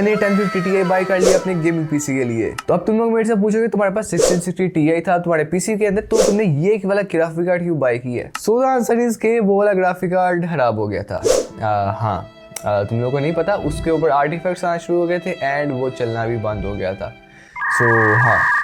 मैंने 1050 Ti bye कर लिया अपने गेमिंग पीसी के लिए। तो अब तुम लोग मेरे से पूछोगे तुम्हारे पास 1660 Ti था तुम्हारे पीसी के अंदर, तो तुमने ये वाला ग्राफिक कार्ड क्यों बाय किया है? सो द आंसर इज के वो वाला ग्राफिक कार्ड खराब हो गया था। तुम लोगों को नहीं पता, उसके ऊपर आर्टिफैक्ट्स आना शुरू हो गए थे एंड वो चलना भी बंद हो गया था।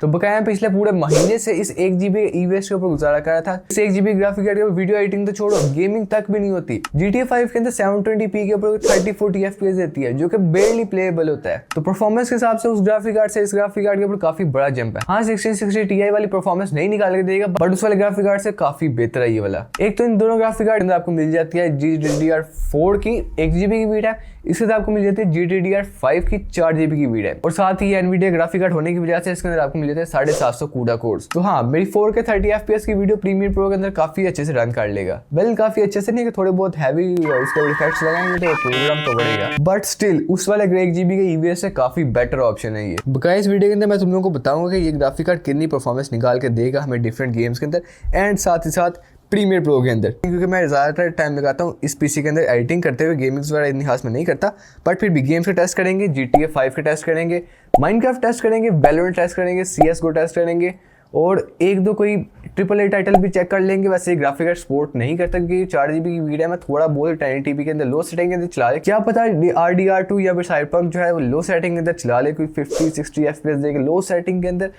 तो बकाया पिछले पूरे महीने से इस 1 GB ईवीएस के ऊपर गुजारा कर रहा था। इस 1 GB ग्राफिक कार्ड के ऊपर वीडियो एडिटिंग तो छोड़ो, गेमिंग तक भी नहीं होती। GTA 5 के अंदर 720p के ऊपर 30-40 FPS देती है, जो कि बेरली प्लेएबल होता है। तो परफॉर्मेंस के हिसाब से उस ग्राफिक कार्ड से इस ग्राफिक कार्ड के ऊपर काफी बड़ा जंप है। हाँ, 1660 Ti वाली परफॉर्मेंस नहीं निकाल के देगा, बट उस वाले ग्राफिक कार्ड से काफी बेहतर है ये वाला। एक तो इन दोनों ग्राफिक कार्ड आपको मिल जाती है GDDR4 की 1 GB की वीड है, इसके साथ आपको मिल जाती है GDDR5 की 4 GB की वीड है, और साथ ही एनवीडिया ग्राफिक कार्ड होने की वजह से इसके अंदर आपको मिल जाते हैं 750 CUDA कोर्स। तो हाँ, मेरी 4K 30 FPS की वीडियो प्रीमियर प्रो के अंदर काफी अच्छे से रन कर लेगा। वेल, काफी अच्छे से नहीं कि थोड़े बहुत हैवी उसके इफेक्ट्स लगाएंगे तो प्रोग्राम तो बढ़ेगा, बट स्टिल उस वाले 1 GB के ईवीएस से काफी बेटर ऑप्शन है ये। बकाया इस वीडियो के अंदर मैं तुम लोगों को बताऊंगा कि ये ग्राफिक कार्ड कितनी परफॉर्मेंस निकाल के देगा हमें डिफरेंट गेम्स के अंदर एंड साथ ही साथ प्रीमियर प्रो के अंदर, क्योंकि मैं ज़्यादातर टाइम लगाता हूँ इस पीसी के अंदर एडिटिंग करते हुए, गेमिंग्स वगैरह इतनी खास में नहीं करता, बट फिर भी गेम्स के टेस्ट करेंगे, GTA 5 के टेस्ट करेंगे, माइनक्राफ्ट टेस्ट करेंगे, वैलोरेंट टेस्ट करेंगे, CSGO टेस्ट करेंगे, और एक दो कोई AAA टाइटल भी चेक कर लेंगे। वैसे ग्राफिक कार्ड सपोर्ट नहीं करता क्योंकि 4 GB की वीडियो में थोड़ा बहुत 1080p के अंदर लो सेटिंग के अंदर चला ले, क्या पता RDR2 या फिर साइबरपंक जो है वो लो सेटिंग के अंदर चला ले, कोई 50-60 FPS देगा लो सेटिंग के अंदर,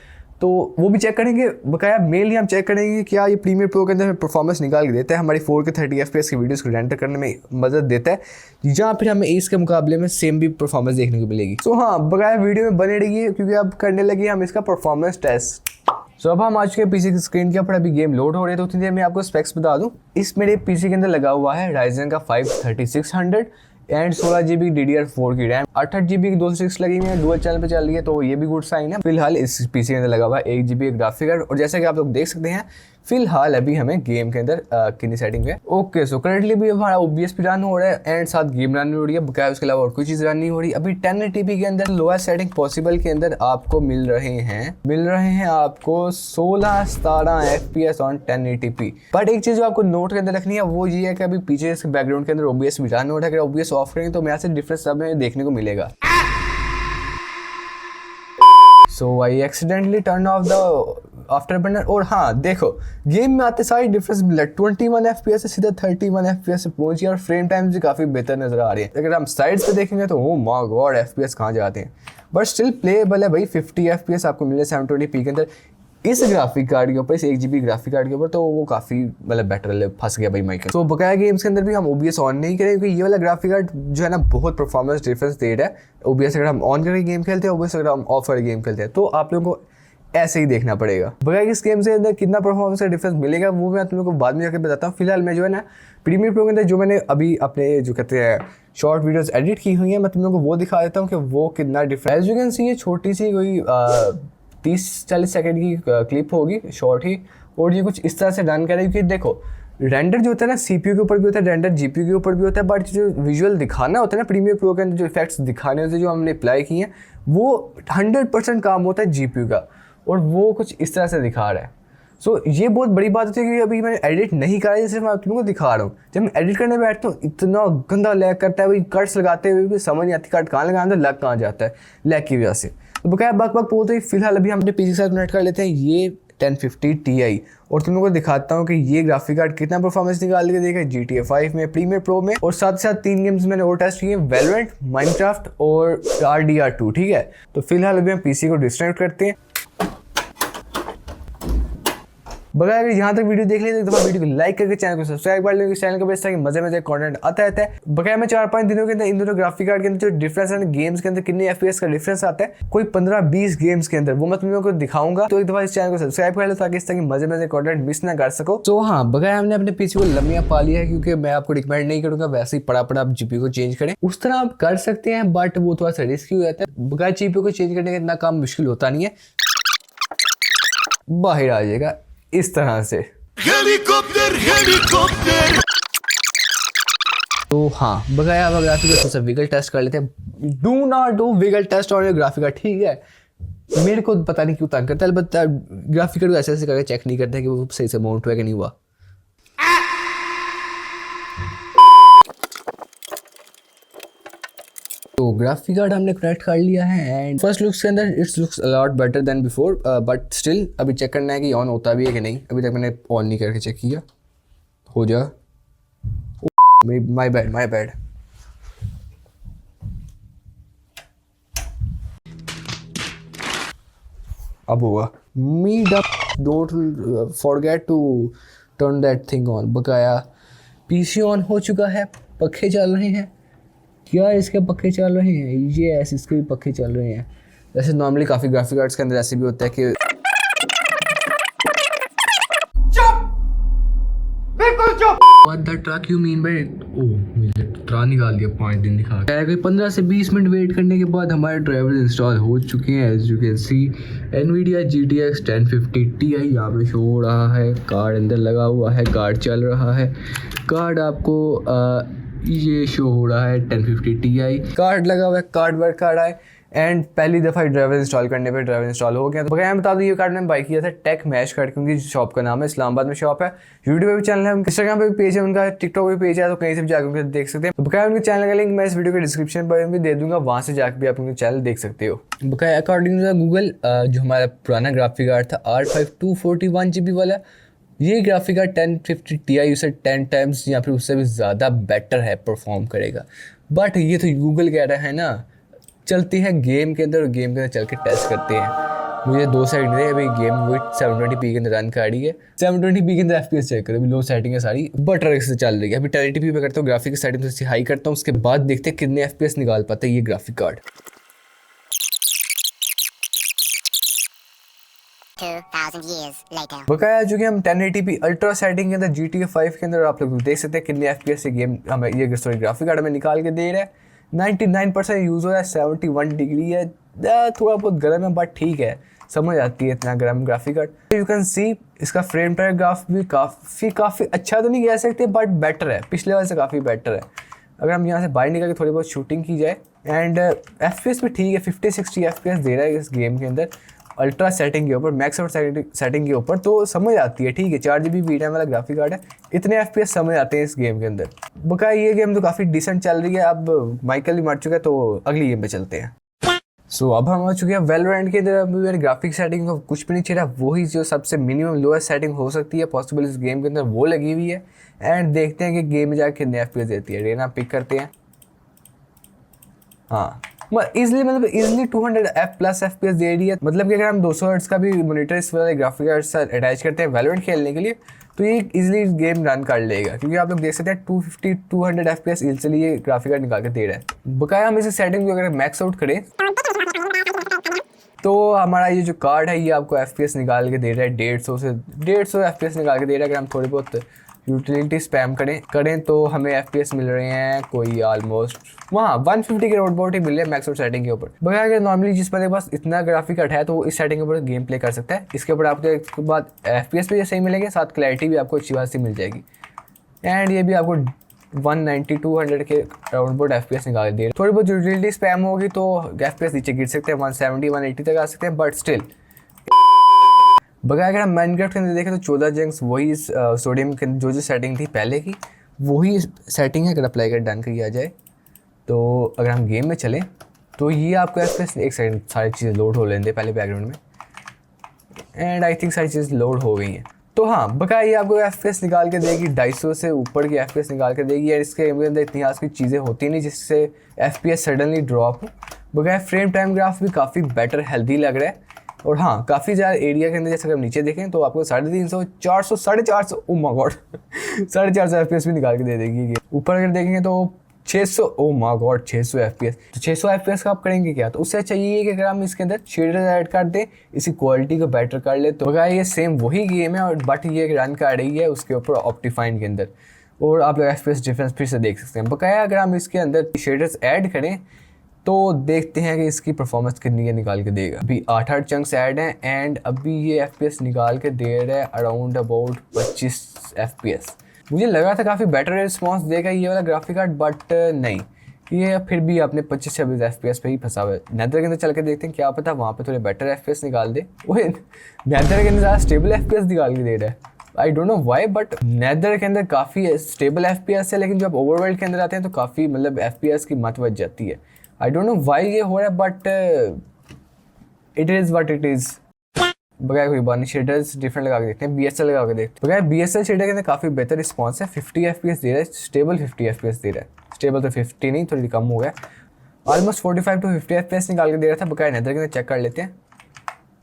तो वो भी चेक करेंगे। बकाया मेनली हम चेक करेंगे कि क्या ये प्रीमियर प्रो के अंदर परफॉर्मेंस निकाल के देता है, हमारी 4K 30 FPS की वीडियोस को रेंडर करने में मदद देता है, या फिर हमें इसके मुकाबले में सेम भी परफॉर्मेंस देखने को मिलेगी। तो हाँ, बकाया वीडियो में बने रहिए क्योंकि अब करने लगे हम इसका परफॉर्मेंस टेस्ट। सो अब हम आज के पीसी की स्क्रीन के ऊपर अभी गेम लोड हो रहे हैं, तो उतनी देर में आपको स्पेक्स बता दूं। इस मेरे पीसी के अंदर लगा हुआ है Ryzen का 5 3600 एंड 16 GB DDR4 की रैम, 8 GB की 206 लगी हुई है, डुअल चैनल पे चल रही है, तो ये भी गुड साइन है। फिलहाल इस पीसी के अंदर लगा हुआ है 1 GB ग्राफिक कार्ड, और जैसा कि आप लोग देख सकते हैं फिलहाल अभी हमें गेम के अंदर कितनी सेटिंग है। ओके, सो करंटली भी हमारा OBS भी रन हो रहा है एंड साथ गेम रन हो रही है, बकाया उसके अलावा और कोई चीज़ रन नहीं हो रही। अभी 1080p के अंदर लोएस्ट सेटिंग पॉसिबल के अंदर आपको मिल रहे हैं आपको 16-17 FPS ऑन 1080p। बट एक चीज़ जो आपको नोट के अंदर रखनी है वो ये है कि अभी पीछे इसके बैकग्राउंड के अंदर OBS भी रन हो रहा है। अगर OBS ऑफ करेंगे तो यहाँ से डिफरेंस सब में देखने को मिलेगा। So I accidentally turn off the afterburner, और हाँ देखो गेम में आते सारी डिफरेंस मिला, 21 FPS से सीधा 31 FPS से पहुंची, और फ्रेम टाइम भी काफ़ी बेहतर नजर आ रही है। अगर हम साइड्स पे देखेंगे तो ओह माय गॉड FPS कहाँ जाते हैं, बट स्टिल प्लेएबल है भाई। 50 FPS आपको मिले 720p के अंदर इस ग्राफिक कार्ड के ऊपर, इस 1 GB ग्राफिक कार्ड के ऊपर, तो वो काफ़ी मतलब बेटर फंस गया भाई माइकल। तो बकाया गेम्स के अंदर भी हम OBS ऑन नहीं करें क्योंकि ये वाला ग्राफिक कार्ड जो है ना बहुत परफॉर्मेंस डिफरेंस दे रहा है। OBS अगर हम ऑन करके गेम खेलते हैं, OBS अगर हम ऑफ करके गेम खेलते हैं, तो आप लोगों को ऐसे ही देखना पड़ेगा। बकाया इस गेम से अंदर कितना परफॉर्मेंस का डिफरेंस मिलेगा वो मैं तुम लोगों को बाद में जाकर बताता हूँ। फिलहाल मैं जो है ना प्रीमियर प्रो के अंदर जो मैंने अभी अपने जो कहते हैं शॉर्ट वीडियोस एडिट की हुई हैं, मैं तुम लोगों को वो दिखा देता हूँ कि वो कितना difference. As you can see ये छोटी सी कोई 30-40 सेकंड की क्लिप होगी, शॉर्ट ही, और ये कुछ इस तरह से रन करेगी कि देखो रेंडर जो होता है ना CPU के ऊपर भी होता है, रेंडर GPU के ऊपर भी होता है, बट जो विजुअल दिखाना होता है ना प्रीमियर प्रो के अंदर, जो इफेक्ट्स दिखाने होते हैं जो हमने अप्लाई किए हैं, वो 100% काम होता है GPU का, और वो कुछ इस तरह से दिखा रहा है। सो ये बहुत बड़ी बात होती है कि अभी मैंने एडिट नहीं करा है, सिर्फ मैं तुमको दिखा रहा हूँ। जब मैं एडिट करने बैठता हूँ इतना गंदा लैग करता है भाई, कट्स लगाते हुए भी समझ नहीं आती कट कहाँ लगाना है, लग कहाँ जाता है लैग की वजह से। तो बकाया बक बोलते ही फिलहाल अभी हम अपने पीसी के साथ कनेक्ट कर लेते हैं ये 1050 Ti, और तुम लोगों को दिखाता हूँ कि ये ग्राफिक कार्ड कितना परफॉर्मेंस निकाल के देगा GTA 5 में, प्रीमियर प्रो में, और साथ साथ 3 गेम्स मैंने और टेस्ट किए, वैलोरेंट, माइनक्राफ्ट और RDR2। ठीक है, तो फिलहाल अभी हम पीसी को डिस्कनेक्ट करते हैं। बगैर अगर यहाँ तक वीडियो देख लेते तो वीडियो को लाइक करके चैनल को सब्सक्राइब कर लेंगे, चैनल को बेच ताकि मजे मजे कंटेंट आता रहता है। बगैर में 4-5 दिनों के अंदर इन दोनों ग्राफिक कार्ड के अंदर जो डिफरेंस है गेम्स के अंदर कितने FPS का डिफरेंस आता है, कोई 15-20 गेम्स के अंदर, वो मैं तुम लोगों को दिखाऊंगा। तो एक दफा इस चैनल को सब्सक्राइब कर लो ताकि इस तरह मजे मजे कंटेंट मिस ना कर सको। तो हाँ, बगैर हमने अपने पीसी को लंबिया पा लिया है, क्योंकि मैं आपको रिकमेंड नहीं करूंगा वैसे ही पड़ा आप GPU को चेंज करें, उस तरह आप कर सकते हैं बट वो थोड़ा सा रिस्की हो जाता है। बगैर GPU को चेंज करने का इतना काम मुश्किल होता नहीं है, बाहर आ जाएगा इस तरह से। हेलीकॉप्टर। तो हाँ, बगैर अब ग्राफिक का थोड़ा विगल टेस्ट कर लेते हैं। Do not do wiggle test on your graphic card, ठीक है। मेरे को पता नहीं क्यों तंग करता है, अलबत्ता ग्राफिक कार्ड को ऐसे करके चेक नहीं करते कि वो सही से माउंट हुआ कि नहीं हुआ। तो ग्राफिक कार्ड हमने कनेक्ट कर लिया है एंड फर्स्ट लुक्स के अंदर it's looks a lot better than before, but still अभी चेक करना है कि ऑन होता भी है कि नहीं। अभी तक मैंने ऑन नहीं करके चेक किया। हो जा, माय बैड। अब हुआ। Meet up, don't forget to turn that thing on. बकाया पीसी ऑन हो चुका है, पखे चल रहे हैं। क्या इसके पखे चल रहे हैं? ये ऐसे इसके भी पखे चल रहे हैं। वैसे नॉर्मली काफ़ी ग्राफिक कार्ड्स के अंदर ऐसे भी होता है कि What the truck you mean by? ओह मुझे ट्रा निकाल दिया 5 दिन दिखा के। 15 से 20 मिनट वेट करने के बाद हमारे ड्राइवर इंस्टॉल हो चुके हैं। As you can see NVIDIA GTX 1050 Ti यहाँ पे शो हो रहा है। कार्ड अंदर लगा हुआ है, कार्ड चल रहा है। कार्ड आपको ये शो हो रहा है 1050 Ti। कार्ड लगा हुआ है, कार्ड वर्क कर रहा है एंड पहली दफ़ा ड्राइवर इंस्टॉल करने पे ड्राइवर इंस्टॉल हो गया। तो बगैर मैं बता दूँ ये कार्ड मैंने बाई किया था टेक मैश कार्ड, क्योंकि शॉप का नाम है, इस्लामाबाद में शॉप है। यूट्यूब पे भी चैनल है, इंस्टाग्राम पे भी पेज है उनका, टिकटॉक पे भी पेज है, तो कहीं से भी जाकर देख सकते हैं। तो बकाया उनके चैनल का लिंक मैं इस वीडियो के डिस्क्रिप्शन पर भी दे दूंगा, वहाँ से जाकर भी आप उनके चैनल देख सकते हो। बकाया अकॉर्डिंग टू गूगल जो हमारा पुराना ग्राफिक कार्ड था R5 241 GB वाला, ये ग्राफिक कार्ड 1050 Ti उसे 10 टाइम्स या फिर उससे भी ज़्यादा बेटर है, परफॉर्म करेगा। बट ये तो गूगल कह रहा है ना। चलती है गेम के अंदर, गेम के अंदर चल के टेस्ट करते हैं। मुझे 2 साइड नहीं, अभी गेम विथ 720p के अंदर रन कर रही है। 720p के अंदर FPS चेक करो, अभी लो सेटिंग है सारी, बटर से चल रही है। अभी 1080p पे करता हूँ, ग्राफिक की सेटिंग से हाई करता हूँ, उसके बाद देखते हैं कितने FPS निकाल पाता है ये ग्राफिक कार्ड। 2000 years later. बकाया जो कि हम 1080p अल्ट्रा सेटिंग के अंदर GTA 5 के अंदर आप लोग देख सकते हैं कितने FPS से गेम हमें ये ग्राफिक कार्ड हमें निकाल के दे रहा है। 99% यूज़ हो रहा है, 71 डिग्री है, थोड़ा बहुत गर्म है बट ठीक है, समझ आती है इतना गर्म ग्राफिक कार्ड। यू कैन सी इसका फ्रेम पैराग्राफ भी काफ़ी अच्छा तो नहीं कह सकते बट बेटर है, पिछले वाले से काफ़ी बेटर है। अगर हम यहाँ से बाहर निकल के थोड़ी बहुत शूटिंग की जाए एंड FPS भी ठीक है, 50-60 FPS दे रहा है इस गेम के अंदर अल्ट्रा सेटिंग के ऊपर, मैक्स और सेटिंग के ऊपर, तो समझ आती है। ठीक है 4 GB VRAM वाला ग्राफिक कार्ड है, इतने FPS समझ आते हैं इस गेम के अंदर। बकाया ये गेम तो काफ़ी डिसेंट चल रही है। अब माइकल भी मर चुका है, तो अगली गेम पे चलते हैं। सो अब हम आ चुके हैं वैलोरेंट के अंदर। अभी मेरे ग्राफिक सेटिंग को कुछ भी नहीं चाहिए, वही जो सबसे मिनिमम लोएस्ट सेटिंग हो सकती है पॉसिबल इस गेम के अंदर वो लगी हुई है। एंड देखते हैं कि गेम में जाकर कितने FPS देती है। रेना पिक करते हैं, हाँ इजिली 200+ FPS दे रही है। मतलब कि अगर हम 200 हर्ट्ज का भी मॉनिटर इस वाले ग्राफिक कार्ड से अटैच करते हैं वैलोरेंट खेलने के लिए, तो ये इजिली गेम रन कर लेगा, क्योंकि आप लोग देख सकते हैं 250-200 FPS इजिली ये ग्राफिक कार्ड निकाल के दे रहा है। बकाया हम इसे सेटिंग को अगर मैक्स आउट करें तो हमारा ये जो कार्ड है ये आपको FPS निकाल के दे रहा है 150 FPS निकाल के दे रहा है। अगर हम थोड़ी बहुत यूटिलिटी स्पैम करें तो हमें FPS मिल रहे हैं कोई ऑलमोस्ट वहाँ 150 के रोबोट ही मिल रहे हैं मैक्स आउट सेटिंग के ऊपर। बगैर अगर नॉर्मली जिस बंदे के पास इतना ग्राफिक कार्ड है तो वो इस सेटिंग के ऊपर गेम प्ले कर सकता है। इसके ऊपर आपको इसके बाद FPS भी सही मिलेंगे, साथ क्लैरिटी भी आपको अच्छी बात से मिल जाएगी। एंड ये भी आपको 190-200 के राउंड FPS निकाल दे रहे। थोड़ी बहुत यूटिलिटी स्पैम होगी तो FPS नीचे गिर सकते हैं, 170-180 तक आ सकते हैं, बट स्टिल। बगैर अगर हम माइनक्राफ्ट के अंदर देखें तो 14 जंक्स वही सोडियम के जो सेटिंग थी पहले की वही सेटिंग है। अगर अप्लाई कर डन किया जाए तो अगर हम गेम में चलें तो ये आपको FPS एक सेकंड सारी चीज़ें लोड हो लेंगे पहले बैकग्राउंड में, एंड आई थिंक सारी चीज़ें लोड हो गई हैं। तो हाँ बकाया ये आपको FPS निकाल के देगी, 250 से ऊपर की FPS निकाल के देगी। और इसके अंदर इतनी खास की चीज़ें होती नहीं जिससे FPS सडनली ड्रॉप हो। बकाया फ्रेम टाइम ग्राफ भी काफ़ी बेटर हेल्दी लग रहा है। और हाँ काफ़ी ज़्यादा एरिया के अंदर जैसे अगर नीचे देखें तो आपको 350, 400, 450 ओ माय गॉड 450 FPS भी निकाल के दे देगी। ऊपर अगर देखेंगे तो 600 ओ माय गॉड 600 FPS। तो 600 FPS का आप करेंगे क्या? तो उससे अच्छा ये है कि अगर हम इसके अंदर शेडर ऐड कर दें, इसी क्वालिटी को बेटर कर ले, तो बकाया ये सेम वही गेम है और बट ये रन कर रही है उसके ऊपर ऑप्टिफाइन के अंदर, और आप लोग FPS डिफरेंस फिर से देख सकते हैं। बकाया अगर हम इसके अंदर शेडर्स ऐड करें तो देखते हैं कि इसकी परफॉर्मेंस कितनी है निकाल के देगा। अभी 8 चंक्स ऐड हैं एंड अभी ये FPS निकाल के दे रहा है अराउंड अबाउट 25 FPS। मुझे लगा था काफ़ी बेटर रिस्पॉन्स देगा ये वाला ग्राफिक कार्ड, बट नहीं, ये फिर भी अपने 25-26 FPS पे ही फंसा हुआ है। नेदर के अंदर चल के देखते हैं, क्या पता वहाँ पे थोड़े बेटर FPS निकाल दे। वो नेदर के अंदर ज़्यादा स्टेबल FPS निकाल के दे रहा है, I don't know why, but Nether के अंदर काफ़ी स्टेबल FPS है, लेकिन जब ओवरवर्ल्ड के अंदर आते हैं तो काफ़ी मतलब FPS की मत बच जाती है। आई डोंट नो वाई ये हो रहा है, but it is what it is. बगैर कोई बात नहीं, शेडर्स डिफरेंट लगा के देखते हैं, BSL लगा के देखते हैं। बगैर BSL शेडर के अंदर काफ़ी बेहतर रिस्पॉन्स है, 50 FPS दे रहा है, स्टेबल 50 FPS दे रहा है। स्टेबल तो 50 नहीं, थोड़ी कम हो गया, ऑलमोस्ट 45 to 50 FPS निकाल के दे रहा था। बगैर नेदर के अंदर चेक कर लेते हैं।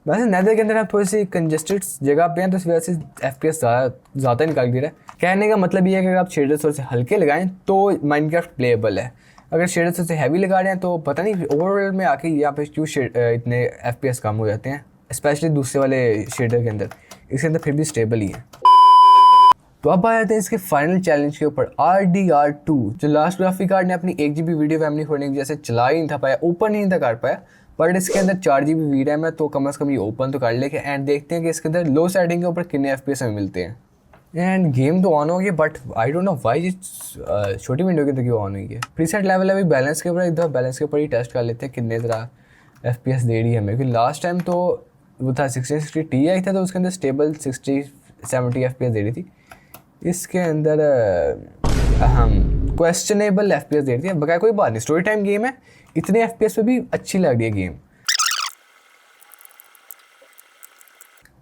वैसे नेदर के अंदर आप थोड़ी सी कंजेस्टेड जगह पे हैं, तो इस वजह से FPS ज़्यादा निकाल दे रहा है। कहने का मतलब ये है कि अगर आप शेडर्स थोड़े से हल्के लगाएं तो माइनक्राफ्ट प्लेएबल है। अगर शेडर्स थोड़े से हैवी लगा रहे हैं तो पता नहीं ओवरऑल में आके यहाँ पे क्यों इतने FPS कम हो जाते हैं, स्पेशली दूसरे वाले शेडर के अंदर। इसके अंदर फिर भी स्टेबल ही है। तो अब आ जाते हैं इसके फाइनल चैलेंज के ऊपर, RDR2। जो लास्ट ग्राफिक कार्ड ने अपनी 1 GB वीडियो मेमोरी होने की वजह से चला ही नहीं था पाया, ओपन नहीं था कर पाया, बट इसके अंदर 4 GB वीडियो है, तो कम से कम ये ओपन तो कर लेके एंड देखते हैं कि इसके अंदर लो सेटिंग के ऊपर कितने FPS हमें मिलते हैं। एंड गेम तो ऑन हो गया, but I don't know Y छोटी विंडो के अंदर क्यों ऑन हुई है। प्रीसेट लेवल है, अभी बैलेंस के ऊपर एक दफ़ा बैलेंस के ऊपर ही टेस्ट कर लेते हैं कितने तरह FPS दे रही है हमें, क्योंकि लास्ट टाइम तो वो था 1660 Ti था, तो उसके अंदर स्टेबल 60-70 FPS दे रही थी। इसके अंदर क्वेश्चनेबल FPS दे रही है। बगैर कोई बात नहीं, स्टोरी टाइम गेम है, इतने FPS पे भी अच्छी लग रही है गेम।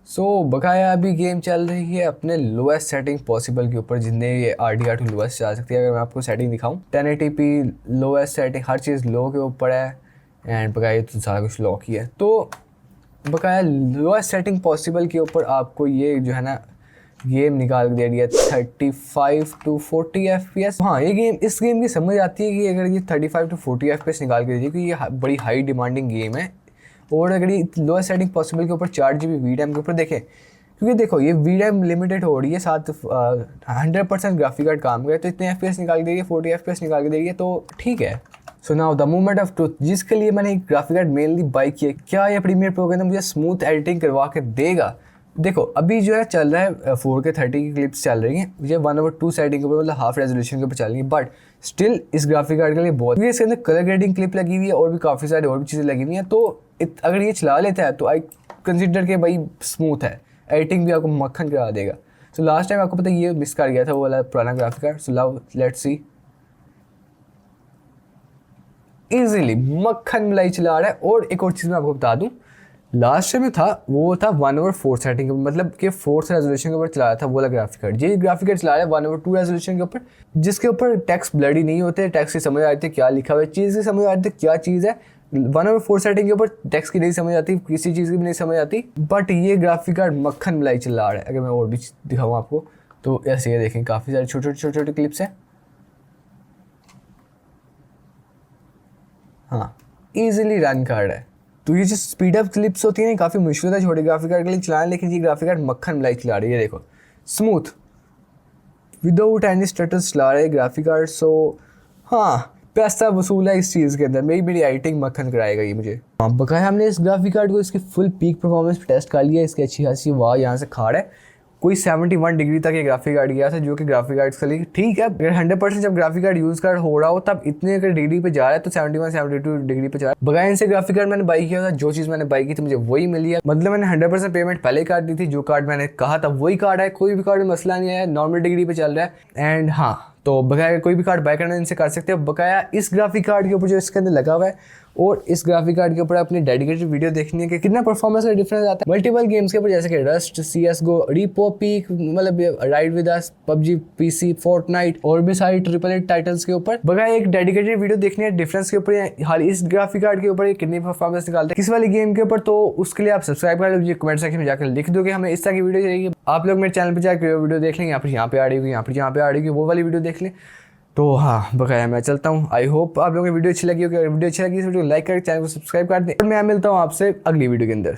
सो बकाया अभी गेम चल रही है अपने लोएस्ट सेटिंग पॉसिबल के ऊपर, जितने ये RDR2 लोएस्ट जा सकती है। अगर मैं आपको सेटिंग दिखाऊं, 1080p लोएस्ट सेटिंग, हर चीज़ लो के ऊपर है, एंड बकाया तो सारा कुछ लॉक ही है। तो बकाया लोएस्ट सेटिंग पॉसिबल के ऊपर आपको ये जो है ना गेम निकाल के दे रही है 35 to 40 FPS। हाँ, ये गेम, इस गेम की समझ आती है कि अगर ये 35 to 40 FPS निकाल के दे रही है, क्योंकि ये बड़ी हाई डिमांडिंग गेम है। और अगर ये लोएस्ट सेटिंग पॉसिबल के ऊपर 4 GB VRAM के ऊपर देखें, क्योंकि देखो ये VRAM लिमिटेड हो रही है, साथ 100% ग्राफिक कार्ड काम करे, तो इतने FPS निकाल के दे रही है, 40 FPS निकाल के दे रही है, तो ठीक है। So now the moment of truth, जिसके लिए मैंने एक ग्राफिक कार्ड मेनली बाई किया, क्या ये प्रीमियर प्रो के अंदर मुझे स्मूथ एडिटिंग करवा के देगा? देखो अभी जो है चल रहा है 4K 30 की क्लिप्स चल रही हैं, मुझे 1/2 सेटिंग के ऊपर, मतलब हाफ रेजोल्यूशन के ऊपर चल रही है, बट स्टिल इस ग्राफिक कार्ड के लिए बहुत, क्योंकि इसके अंदर कलर ग्रेडिंग क्लिप लगी हुई है और भी काफ़ी सारी और भी चीज़ें लगी हुई हैं। तो अगर ये चला लेता है तो आई कंसिडर के भाई स्मूथ है, एडिटिंग भी आपको मक्खन करा देगा। सो लास्ट टाइम आपको पता है ये मिस कर गया था वो वाला पुराना graphic card. So now let's see, easily मक्खन मलाई चला रहा है। और एक और चीज़ मैं आपको बता दूं, लास्ट टाइम था वो था 1/4 सेटिंग के, मतलब कि 4th रेजोल्यूशन के ऊपर चलाया था वो वाला ग्राफिक कार्ड। ये ग्राफिक कार्ड चला रहा है 1/2 रेजोल्यूशन के ऊपर, जिसके ऊपर टेक्स्ट ब्लडी नहीं होते, टेक्स्ट की समझ आती है क्या लिखा हुआ है, चीज़ की समझ आती है क्या चीज़ है। 1/4 सेटिंग के ऊपर टेक्स्ट की नहीं समझ आती, किसी चीज़ की भी नहीं समझ आती, बट ये ग्राफिक कार्ड मक्खन मलाई चला रहा है। अगर मैं और भी दिखाऊँ आपको तो ऐसे ये देखें, काफ़ी सारे छोटे छोटे क्लिप्स हैं। हाँ, ईजिली रन कर रहा है। तो ये जो स्पीड अप क्लिप्स होती हैं काफ़ी मुश्किल होता है छोटे ग्राफिक कार्ड के लिए चलाना, लेकिन ये ग्राफिक कार्ड मक्खन मलाई चला रही है। देखो स्मूथ विदाउट एनी स्टेटस चला रहे ग्राफिक कार्ड। सो हाँ, पैसा वसूल है इस चीज़ के अंदर, मेरी एडिटिंग मक्खन कराएगा ये मुझे। हाँ, बकाया हमने इस ग्राफिक कार्ड को इसकी फुल पीक परफॉर्मेंस पे टेस्ट कर लिया, इसकी अच्छी खासी वाह यहाँ से खा रहा है। कोई 71 डिग्री तक ये ग्राफिक कार्ड गया था, जो कि ग्राफिक कार्ड के लिए ठीक है। अगर 100% जब ग्राफिक कार्ड यूज़ कर हो रहा हो तब इतने अगर डिग्री पे जा रहा है तो 71-72 डिग्री पे जा रहा है। बगैर इनसे ग्राफिक कार्ड मैंने बाई किया था, जो चीज़ मैंने बाई की थी मुझे वही मिली है, मतलब मैंने 100% पेमेंट पहले कार्ड दी थी, जो कार्ड मैंने कहा था वही कार्ड है, कोई भी कार्ड में मसला नहीं है, नॉर्मल डिग्री पे चल रहा है। एंड हाँ, तो बकाया कोई भी कार्ड बाय करना इनसे कर सकते हो। बकाया इस ग्राफिक कार्ड के ऊपर जो इसके अंदर लगा हुआ है और इस ग्राफिक कार्ड के ऊपर अपनी डेडिकेटेड वीडियो देखनी है कि कितना परफॉर्मेंस का डिफरेंस आता है मल्टीपल गेम्स के ऊपर, जैसे कि रस्ट, CSGO, रिपो, पीक, मतलब ride with us, PUBG PC, Fortnite और भी सारी AAA टाइटल्स के ऊपर। बकाया एक डेडिकेटेड वीडियो देखनी है डिफरेंस के ऊपर, हाल इस ग्राफिक कार्ड के ऊपर कितनी परफॉर्मेंस निकालते हैं किस वाली गेम के ऊपर। तो उसके लिए आप सब्सक्राइब कर लीजिए, कमेंट सेक्शन में जाकर लिख दो कि हमें इस तरह की वीडियो चाहिए। आप लोग मेरे चैनल पर जाकर वीडियो देख लेंगे, यहाँ पे आ रही होगी, यहाँ पे आ रही होगी, वो वाली वीडियो देख लें। तो हाँ, बकाया मैं चलता हूँ। आई होप आप लोगों को वीडियो अच्छी लगी होगी। अगर वीडियो अच्छी लगी तो वीडियो लाइक करके चैनल को सब्सक्राइब कर दें, और मैं मिलता हूँ आपसे अगली वीडियो के अंदर।